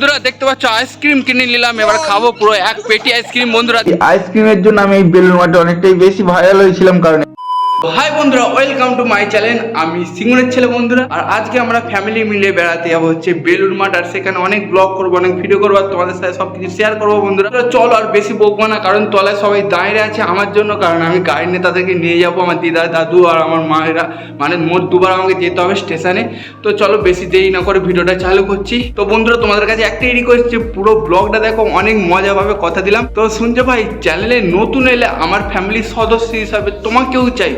বন্ধুরা দেখতে পাচ্ছ আইসক্রিম কিনে নিলাম, এবার খাবো পুরো এক পেটি আইসক্রিম। বন্ধুরা আইসক্রিমের জন্য আমি এই বেলুন মাঠে অনেকটাই বেশি ভাইরাল হয়েছিলাম কারণ হাই বন্ধুরা, ওয়েলকাম টু মাই চ্যানেল। আমি সিঙ্গুরের ছেলে বন্ধুরা। আর আজকে আমরা ফ্যামিলি মিলে বেড়াতে যাবো হচ্ছে বেলুড় মাঠ, আর সেখানে অনেক ব্লগ করবো, অনেক ভিডিও করবো, আর তোমাদের সাথে সবকিছু শেয়ার করবো বন্ধুরা। চলো আর বেশি বকবো না, কারণ তলায় সবাই দাঁড়িয়ে আছে আমার জন্য, কারণ আমি গাড়ি নিয়ে তাদেরকে নিয়ে যাবো। আমার দিদা, দাদু আর আমার মায়েরা, মানে মোট দুবার আমাকে যেতে হবে স্টেশনে। তো চলো বেশি দেরি না করে ভিডিওটা চালু করছি। তো বন্ধুরা তোমাদের কাছে একটাই রিকোয়েস্ট, যে পুরো ব্লগটা দেখো, অনেক মজা পাবে, কথা দিলাম। তো শুনছো ভাই, চ্যানেলে নতুন এলে আমার ফ্যামিলির সদস্য হিসাবে তোমাকেও চাই,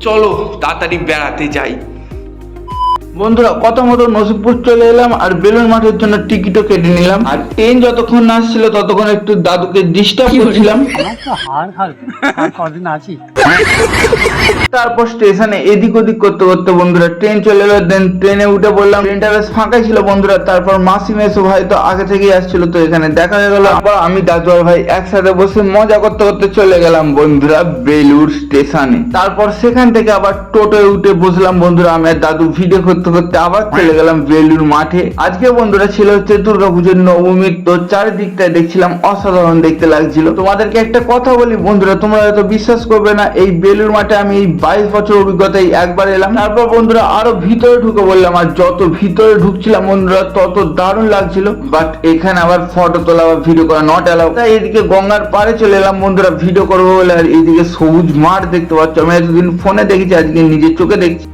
চলো তাড়াতাড়ি বেড়াতে যাই। বন্ধুরা কথা মতো নসিবপুর চলে এলাম আর বেলুন মাঠের জন্য টিকিটও কেটে নিলাম। আর ট্রেন যতক্ষণ না আসছিল ততক্ষণ একটু দাদুকে ডিস্টার্ব করছিলাম। তারপর স্টেশনে এদিক ওদিক করতে করতে বন্ধুরা ট্রেন চলে এলো। দেন ট্রেনে উঠে বললাম, ট্রেনটা বেশ ফাঁকাই ছিল বন্ধুরা। তারপর মাসি মেসো ভাই তো আগে থেকেই আসছিল, তো এখানে দেখা হয়ে গেল। আবার আমি দাদু আর ভাই একসাথে বসে মজা করতে করতে চলে গেলাম বন্ধুরা বেলুড় স্টেশনে। তারপর সেখান থেকে আবার টোটোয় উঠে বসলাম বন্ধুরা। আমি আর দাদু ভিডিও করতে করতে আবার চলে গেলাম বেলুড় মাঠে। আজকে বন্ধুরা ছিল হচ্ছে দুর্গাপুজোর নবমী, তো চারিদিকটা দেখছিলাম অসাধারণ দেখতে লাগছিল। তোমাদেরকে একটা কথা বলি বন্ধুরা, তোমরা হয়তো বিশ্বাস করবে না, এই বেলুড় মাঠে আমি এই 22 বছর অভিজ্ঞতায় একবার এলাম। তারপর বন্ধুরা আরো ভিতরে ঢুকে বললাম, আর যত ভিতরে ঢুকছিলাম বন্ধুরা তত দারুণ লাগছিল। বাট এখানে আবার ফটো তোলা বা ভিডিও করা নট অ্যালাউ। তাই এদিকে গঙ্গার পাড়ে চলে এলাম বন্ধুরা ভিডিও করবো বলে। আর এইদিকে সবুজ মাঠ দেখতে পাচ্ছ, আমি এতদিন ফোনে দেখেছি, আজকে নিজের চোখে দেখছি।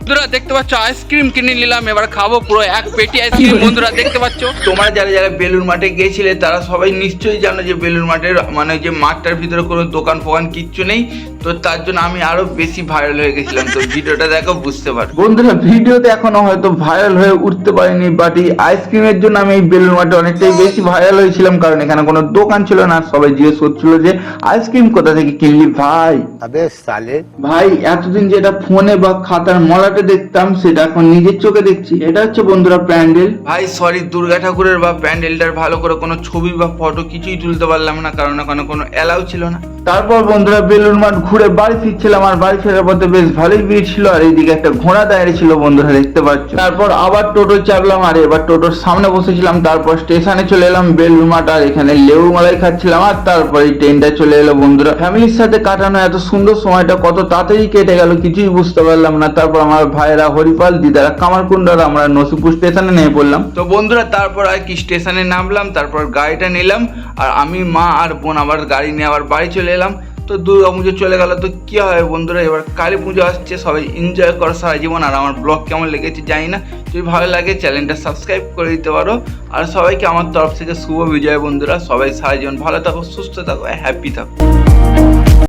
বন্ধুরা দেখতে পাচ্ছ আইসক্রিম কিনে নিলাম, এবার খাবো পুরো এক পেটি আইসক্রিম। বন্ধুরা দেখতে পাচ্ছ, তোমরা যারা যারা বেলুড় মাঠে গিয়েছিলে তারা সবাই নিশ্চয়ই জানো যে বেলুড় মাঠের মানে যে মাঠটার ভিতরে কোনো দোকান ফোকান কিচ্ছু নেই। তো তার জন্য আমি আরো বেশি ভাইরাল হয়ে গেছিলাম। তো ভিডিওটা দেখো, বুঝতে পারো। বন্ধুরা ভিডিওতে এখনো হয়তো ভাইরাল হয়ে উঠতে পারিনি, বাট এই আইসক্রিমের জন্য আমি এই বেলুড় মাঠে অনেকটাই বেশি ভাইরাল হয়েছিলাম, কারণ এখানে কোনো দোকান ছিল না। সবাই জিজ্ঞেস করছিল যে আইসক্রিম কোথা থেকে কিনলি ভাই। अबे साले ভাই এতদিন যেটা ফোনে বা খাতার মলাটে দেখতাম সেটা এখন নিজের চোখে দেখছি। এটা হচ্ছে বন্ধুরা প্যান্ডেল। ভাই সরি, দুর্গা ঠাকুরের বা প্যান্ডেলটার ভালো করে কোনো ছবি বা ফটো কিছুই তুলতে পারলাম না, কারণ ওখানে কোনো অ্যালাউ ছিল না। তারপর বন্ধুরা বেলুড় মাঠ ঘুরে বাড়ি ফিরছিলাম, আর বাড়ি ফেরার পথে বেশ ভালোই ভিড় ছিল। আর এইদিকে একটা ঘোড়া দাঁড়িয়ে ছিল বন্ধুরা, দেখতে পাচ্ছ। তারপর আবার টোটো চাপলাম, আর এবার টোটোর সামনে বসেছিলাম। তারপর স্টেশনে চলে এলাম বেলুড় মাঠ, আর এখানে লেবু মালাই খাচ্ছিলাম। আর তারপর এই ট্রেনটা চলে এলো বন্ধুরা। ফ্যামিলির সাথে কাটানো এত সুন্দর সময়টা কত তাড়াতাড়ি কেটে গেল কিছুই বুঝতে পারলাম না। তারপর আমার ভাইরা হরিপাল, দিদারা কামারকুন্ডার, আমরা নসিপুর স্টেশনে নেমে পড়লাম। তো বন্ধুরা তারপর আর কি স্টেশনে নামলাম, তারপর গাড়িটা নিলাম, আর আমি মা আর বোন আবার গাড়ি নিয়ে আবার বাড়ি চলে এলাম। তো দুর্গা পুজো চলে গেল, তো কি হয় বন্ধুরা, এবার কালী পুজো আসছে, সবাই এনজয় করো সারা জীবন। আর আমার ব্লগ কেমন লেগেছে জানি না, যদি ভালো লাগে চ্যানেলটা সাবস্ক্রাইব করে দিতে পারো। আর সবাইকে আমার তরফ থেকে শুভ বিজয় বন্ধুরা। সবাই সারা জীবন ভালো থাকো, সুস্থ থাকো, হ্যাপি থাকো।